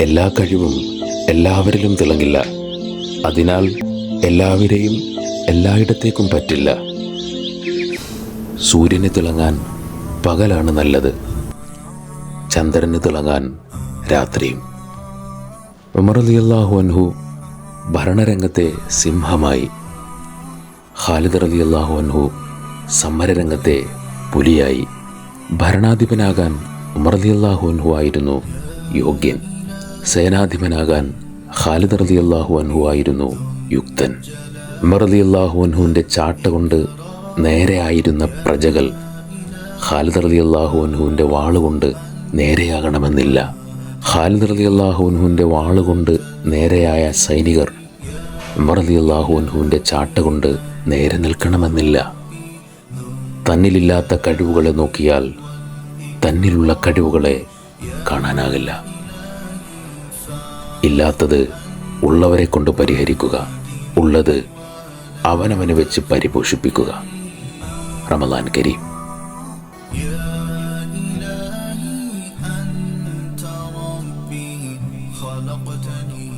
എല്ലാ കഴിവും എല്ലാവരിലും തിളങ്ങില്ല. അതിനാൽ എല്ലാവരെയും എല്ലായിടത്തേക്കും പറ്റില്ല. സൂര്യന് തിളങ്ങാൻ പകലാണ് നല്ലത്, ചന്ദ്രന് തിളങ്ങാൻ രാത്രിയും. ഉമർ റളിയല്ലാഹു അൻഹു ഭരണരംഗത്തെ സിംഹമായി, ഖാലിദ് റളിയല്ലാഹു അൻഹു സമരരംഗത്തെ പുലിയായി. ഭരണാധിപനാകാൻ ഉമർ റളിയല്ലാഹു അൻഹു ആയിരുന്നു യോഗ്യൻ. സേനാധിപനാകാൻ ഖാലിദ് റളിയല്ലാഹു അൻഹു ആയിരുന്നു യുക്തൻ. ഉമർ റളിയല്ലാഹു അൻഹുവിൻ്റെ ചാട്ട കൊണ്ട് നേരെയായിരുന്ന പ്രജകൾ ഖാലിദ് റളിയല്ലാഹു അൻഹുവിൻ്റെ വാളുകൊണ്ട് നേരെയാകണമെന്നില്ല. ഖാലിദ് റളിയല്ലാഹു അൻഹുവിൻ്റെ വാളുകൊണ്ട് നേരെയായ സൈനികർ ഉമർ റളിയല്ലാഹു അൻഹുവിൻ്റെ ചാട്ട കൊണ്ട് നേരെ നിൽക്കണമെന്നില്ല. തന്നിലില്ലാത്ത കഴിവുകളെ നോക്കിയാൽ തന്നിലുള്ള കഴിവുകളെ കാണാനാകില്ല. ഇല്ലാത്തത് ഉള്ളവരെ കൊണ്ട് പരിഹരിക്കുക, ഉള്ളത് അവനവന് വെച്ച് പരിപോഷിപ്പിക്കുക. റമളാൻ കരീം. خلقتني